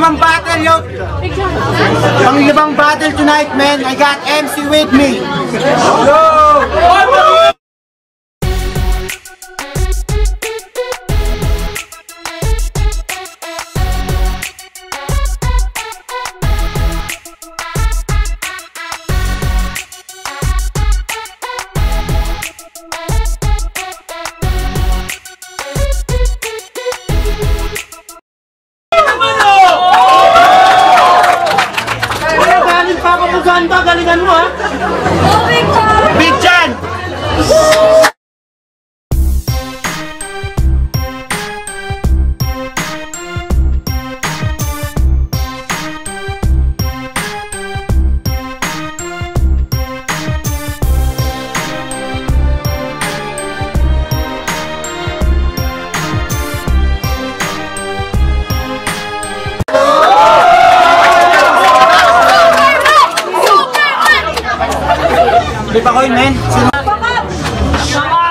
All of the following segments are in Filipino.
Panglimang battle, yo! Panglimang battle tonight, man. I got MC with me. Yo! Galingan mo, ha? Big Chan! Di pa ko yun, men.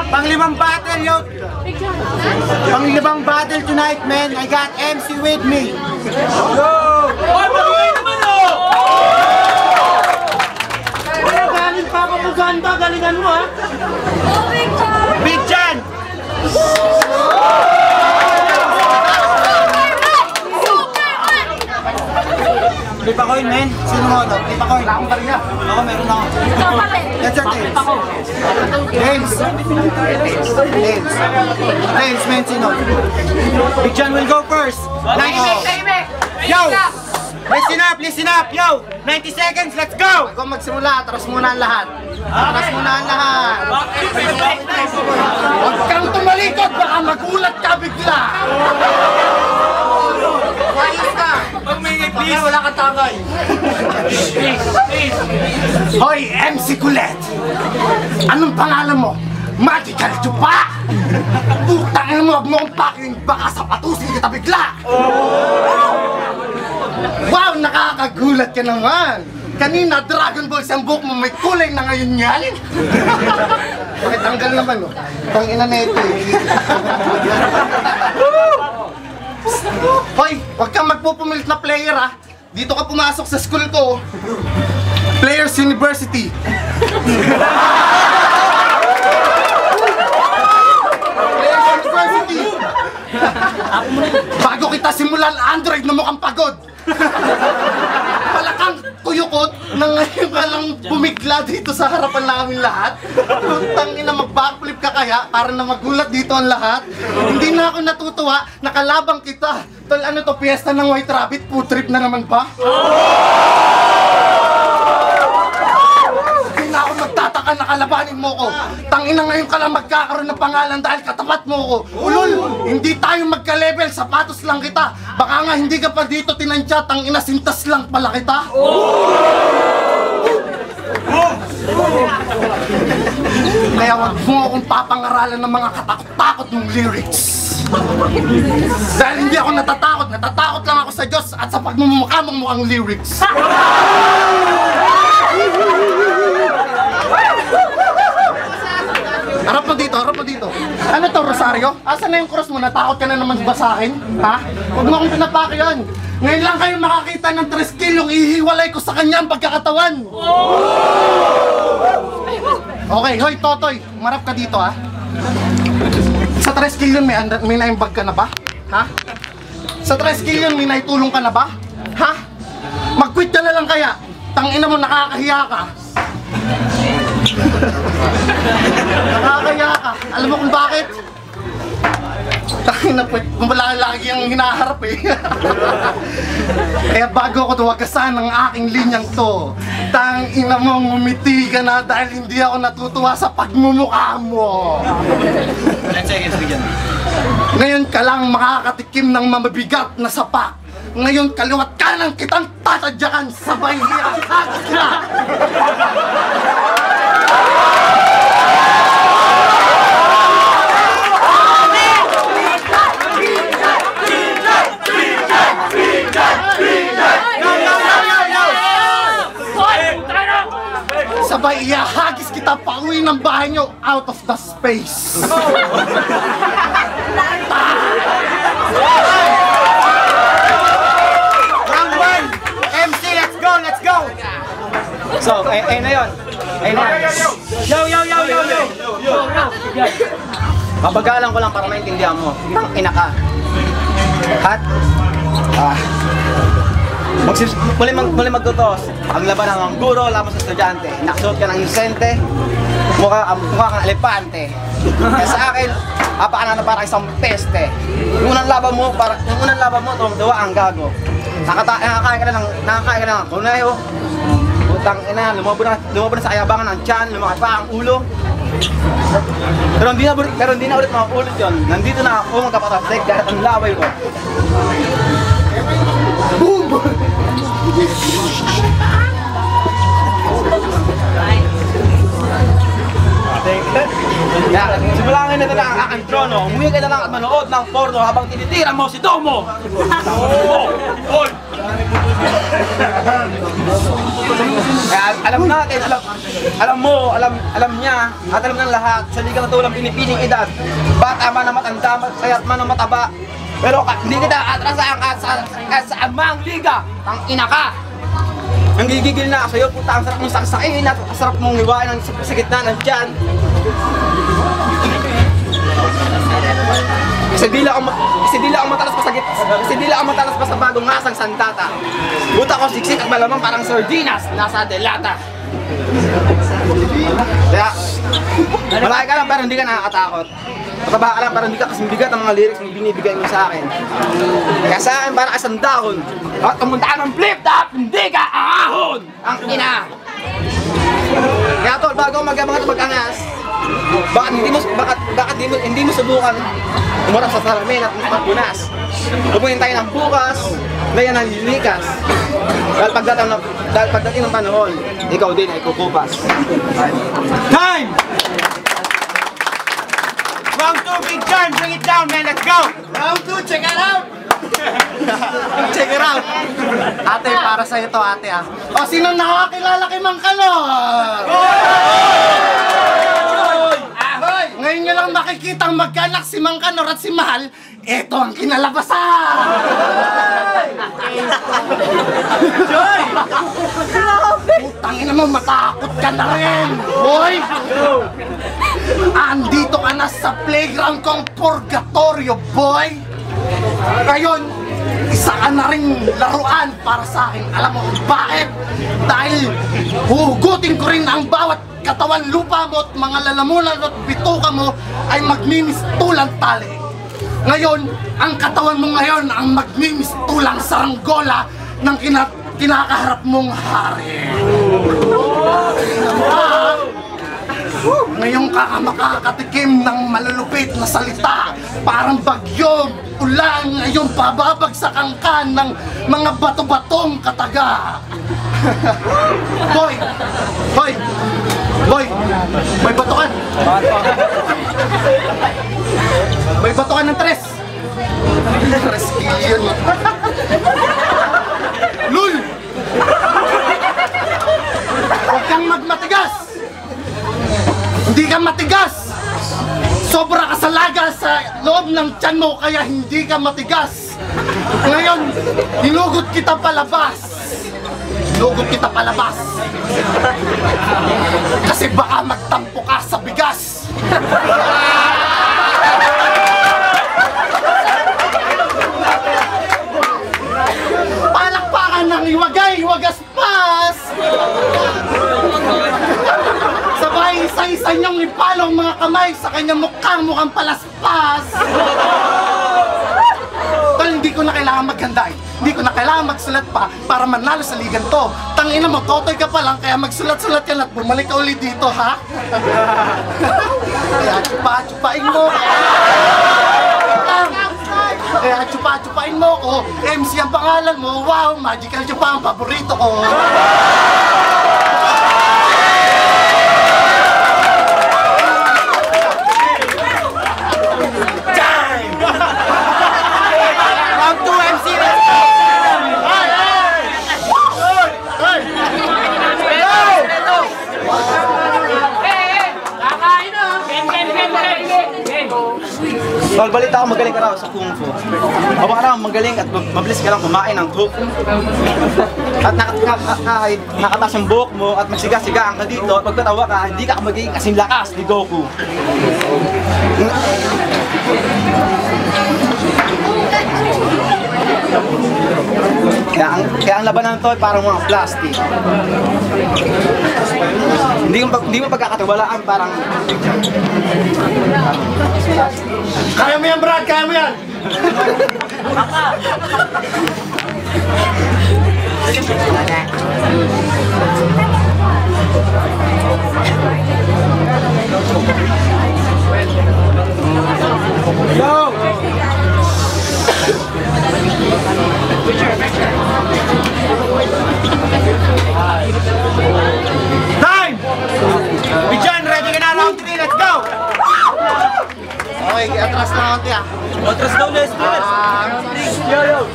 Panglimang battle, yo! Panglimang battle tonight, man. I got MC with me. Yo! Galing pa ako Buganda, galingan mo, ha? Big Chan! Di pa ko yun, men. Sino mo ito? Di pa ko yun. Akong barya. Ako, meron ako. That's your Tails. Tails. Tails, men. Sino? Big John will go first. Yo! Listen up, yo! 90 seconds, let's go! Ako magsimula, atras muna ang lahat. Atras muna ang lahat. Huwag kang tumalikod, baka magulat ka bigla. Ayos ka! Please, wala kang tagay. Hoy, MC Kulet! Anong pangalan mo? Magical Chupa! Putang mo, huwag mo akong pakinig, baka sapatusin kita bigla! Wow, nakakagulat ka naman! Kanina, Dragon Balls ang buhok mo, may kulay na ngayon yan! Bakit tanggal naman, no? Pang ina na ito, eh. Hoy, huwag kang magpupumilit na player, ha? Dito ka pumasok sa school ko. Players University. Players University. Bago kita simulan, Android na mukhang pagod. Palakang kuyukot na ngayon ka lang bumigla dito sa harapan namin lahat. Tangina, mag-backflip ka kaya para na magulat dito ang lahat. Hindi na ako natutuwa, nakalabang kita. Tol, ano to, piyesta ng White Rabbit? Food trip na naman ba? Hindi na ako magtataka, nakalabanin mo ko. Tangina, ngayon ka lang magkakaroon ng pangalan dahil katapat mo ko. Ulol, hindi tayo magka-level, sapatos lang kita. Baka nga hindi ka pa dito tinansya, tangina, sintas lang pala kita. Kaya wag mo akong papangaralan ng mga katakot-takot mong lyrics. Dahil hindi ako natatakot lang ako sa Diyos at sa pagmumukha mong mukhang lyrics. Harap mo dito. Ano to, Rosario? Asan na yung cross mo? Natakot ka na naman basahin? Ha? Huwag mo akong pinapaki yan. Ngayon lang kayo makakita ng 3 kilong ihiwalay ko sa kanya ang pagkakatawan. Okay, hoy, Totoy, marap ka dito, ha? Sa 3 kilong may naimbag ka na ba? Ha? Sa 3 kilong may naitulong ka na ba? Ha? Mag-quit ka na lang kaya. Tangina mo, nakakahiya ka. Nakakahiya ka. Alam mo kung bakit? Tangina po, lagi ang hinaharap eh. Kaya bago ako tuwagasan ng aking linyang to, tangina mo, ngumiti ka na dahil hindi ako natutuwa sa pagmumukha mo. 10 seconds, bigyan. Ngayon ka lang makakatikim ng mamabigat na sapak. Ngayon kaliwat ka ng kitang tatadyakan sabay hiya. Sabay ihahagis kita pauwi ng bahay nyo out of the space. So, ayun na yun. Ayun na yun. Yo! Mabagalan ko lang para maintindihan mo. Ang ina ka. At, muli magtutos. Ang laban ng guro, laban sa estudyante. Nakasuot ka ng inosente, mukha kang elepante. Kaya sa akin, apakan na para isang peste. Yung unang laban mo, tumdawa ang gago. Nakakain ka na ng kuneho. Utang ina, lumabo na sa kayabangan ng tiyan, lumakas pa ang ulo. Pero hindi na ulit makaulit yun. Nandito na ako magkapatasig dahil ang laway ko. Boom! Simulangin na ang aking trono. Umuwi ka na lang at manood ng porno habang tinitira mo si Domo! Alam natin, alam niya, at alam ng lahat, sa ligang tulang pinipiling edad, bata man na matanda, sayat man na mataba, pero hindi kita atrasahan sa amang liga, ang ina ka! Ang gigigil na sa'yo, puta, ang sarap mong saksakin at ang sarap mong hiwain sa gitna ng tiyan. Kasi di lang ang matalas pa sa bagong ngasang sandata. Buta ko siksik at malamang parang sardinas nasa delata. Kaya, malaki ka lang pero hindi ka nakakatakot. Mataba ka lang pero hindi ka kasing bigat ang mga lyrics na binibigay mo sa akin. Kaya sa akin parang isang dahon. At pumunta ka ng flip-top, hindi ka ahon! Ang ina! Kaya tol, bago mag-abang at mag-angas, bakit hindi mo subukan umarap sa salamin at magpunas? Pupunin tayo ng bukas, layan ng lilikas. Dahil pagdating ng panahon, ikaw din ay kukupas. Time! Round 2, big time! Bring it down, man! Let's go! Round 2, check it out! Check it out! Ate, para sa'yo to, ate, ah. O, sino nakakilala kay Mang Kalor? Ahoy! Ngayon nyo lang makikitang magkanak si Mang Kalor at si Mahal. Ito ang kinalabasan! Joy! Putangin naman, matakot ka na rin! Boy! Andito ka na sa playground kong purgatorio, boy! Ngayon, isa ka na ring laruan para sa akin. Alam mo kung bakit? Dahil huhugutin ko rin ang bawat katawan lupa mo at mga lalamunan at bituka mo ay magmimistulang tali. Ngayon, ang katawan mo ngayon ang magmimistulang saranggola ng kinakaharap mong hari. Ngayon ka makakatikim ng malulupit na salita. Parang bagyo, ulan, ngayon pababagsakan ka ng mga bato-batong kataga. Boy! Boy! Boy! May batukan! May batukan ng tres! Tres yun! Lul! Huwag kang magmatigas! Hindi ka matigas! Sobra ka sa laga sa loob ng tiyan mo kaya hindi ka matigas! Ngayon, hinugot kita palabas! Hinugot kita palabas! Kasi baka magtampo ka sa bigas! Palakpakan ng iwagay, wagaspas! Sabay isa-isa niyong ipalong mga kamay sa kanyang mukhang palaspas! Tol, hindi ko na kailangan maghanday. Hindi ko na kailangan magsulat pa para manalo sa ligan to. Tangina mo, totoy ka pa lang kaya magsulat-sulat ka at bumalik ka ulit dito, ha? Kaya chupa-chupain mo. Kaya chupa-chupain mo ko. MC ang pangalan mo. Wow, Magical Chupa ang paborito ko. Tol, balita ko magaling ka raw sa Kung Fu. O baka raw magaling at mabilis ka lang kumain ng hook. At nakataas yung buhok mo at magsiga-sigaan ka dito at pagkatawa ka, hindi ka magiging kasing lakas ni Goku. Kaya ang labanan to ay parang mga plastic. Hindi mo pagkakatiwalaan, parang Kaya mo yan, Brad! Kaya mo yan! Yo! Time! Bijan, ready ka na? Round 3, let's go! Okay, atras na konti ah. Atras daw, let's go! Yo!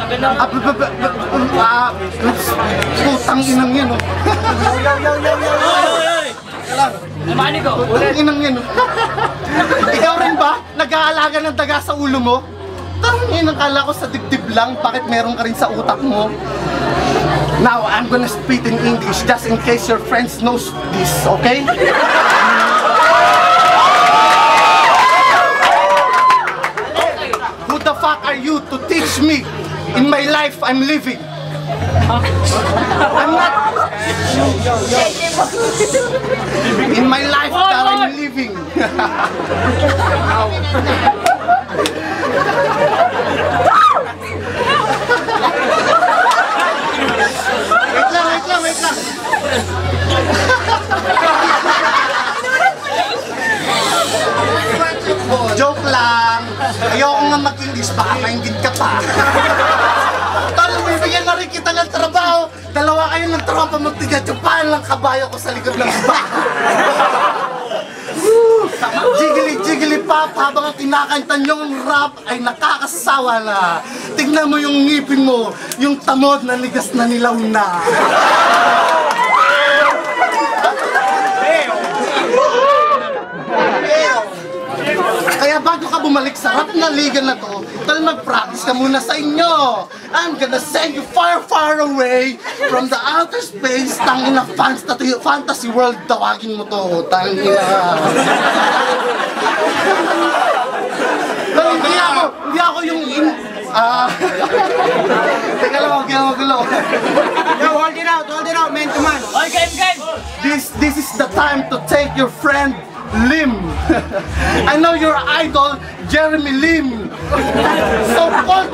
Putang inang yan oh. Mani ko. Putang inang yan oh. Ikaw rin ba? Nag-aalaga ng daga sa ulo mo? Tangin, akala ko sa dibdib lang, bakit meron ka rin sa utak mo? Now, I'm gonna speak in English just in case your friends knows this, okay? Who the fuck are you to teach me in my life I'm living? I'm not... In my life that I'm living. Wait lang. Joke lang. Ayoko nga mag-English, baka maingit ka pa. Tol, bibigyan na rin kita ng trabaho. Dalawa kayo ng tropa, magtiga-tsupahan lang kabayo ko sa likod ng baka. Jiggly pop, habang ang kinakanta niyong rap ay nakakasawa na. Tignan mo yung ngipin mo, yung tamod na nigas na nilaw na. Kaya bago ka bumalik sa rap na liga na to, tal mag-practice ka muna sa inyo. I'm gonna send you far, far away from the outer space. Tangin na fantasy world, tawagin mo to. Tangin na. Hindi ako yung Teka lang, huwag kaya magulo. Yo, hold it out, man to man. Okay, game. This is the time to take your friend Lim. I know your idol, Jeremy Lim. So call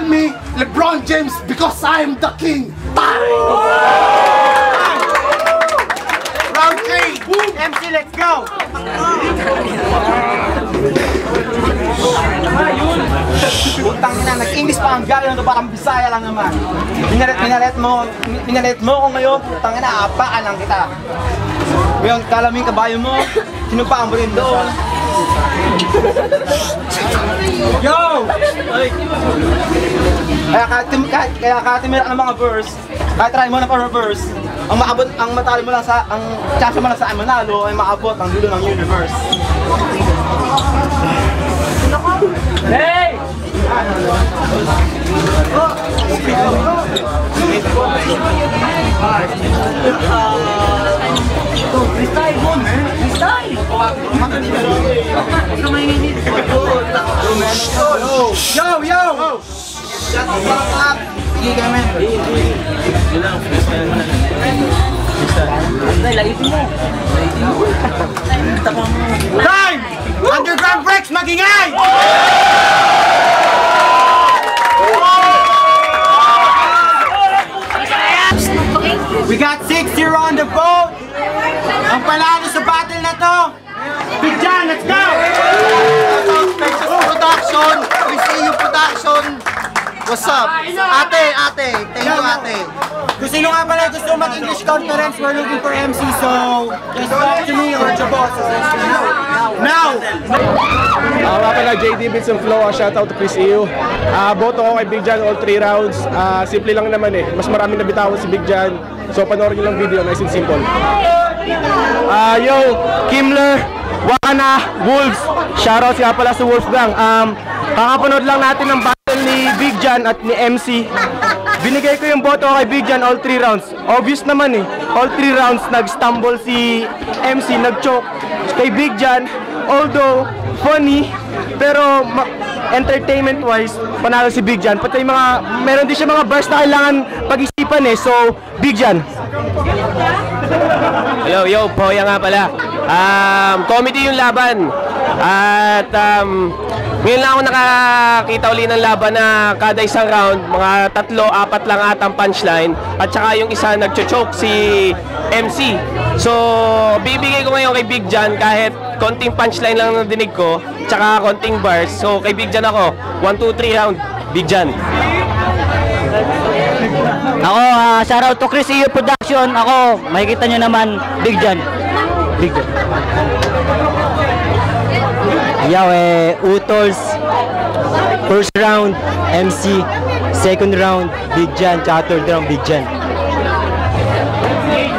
me LeBron James because I am the king. Round 3, MC, let's go! Putang ina, nag-English pa ang gano'n, parang Bisaya lang naman. Pinalit mo ko ngayon, putang ina, apaan lang kita. Ngayon, kala mo yung kabayo mo, sinupaan mo rin doon. Yo! Kaya katimira ng mga verse, kahit try mo na para verse, ang matali mo lang sa, ang chance mo lang sa manalo ay maabot ang dulo ng universe. Hey! Freestyle mo, man! Freestyle! Yo! Shut up! Sige ka, man. Time! Underground breaks, magingay! We got 6-0 on the boat. Ang panalo sa battle na to, Big John, let's go! Production, Production. What's up? Ate, thank you ate. Kung sino nga pala gusto mag-English conference, we're looking for MC, so just talk to me or to boss. Now! Nga pala, JD Beats and Flow, shoutout to Chris EU. Boto ako kay Big John all 3 rounds. Simple lang naman eh. Mas marami na bitawan si Big John. So panoorin nyo lang video, nice and simple. Yo, Kimler, Wakana Wolves. Shoutout nga pala sa Wolfgang. Kakapanood lang natin ng battle ni Big John at ni MC. Binigay ko yung boto kay Big John all 3 rounds. Obvious naman eh. All 3 rounds nag-stumble si MC, nag-choke kay Big John. Although funny, pero entertainment wise, panalo si Big John. Pati meron din siya mga bars na kailangan pag-isipan eh. So, Big John. Hello, yo, Poya nga pala. Comedy yung laban. At ngayon lang ako nakakita uli ng laban na kada isang round, mga 3-4 lang atang punchline. At saka yung isa nagcho-choke si MC. So, bibigay ko ngayon kay Big John kahit konting punchline lang ang dinig ko, tsaka konting bars. So, kay Big John ako, 1, 2, 3 round, Big John. Ako, shoutout to Chris EU Production. Ako, makikita nyo naman, Big John. Big John. Yaw Utols. First round, MC. Second round, Big John. Tsaka third round, Big John.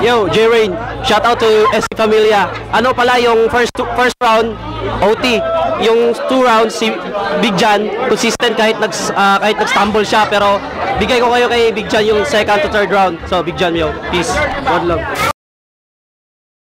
Yo, J-Rain, shout out to SC Familia. Ano pala yung first round, OT. Yung 2 rounds, si Big John, consistent kahit nag-stumble siya. Pero bigay ko kayo kay Big John yung second to third round. So, Big John, yo, peace. Good luck.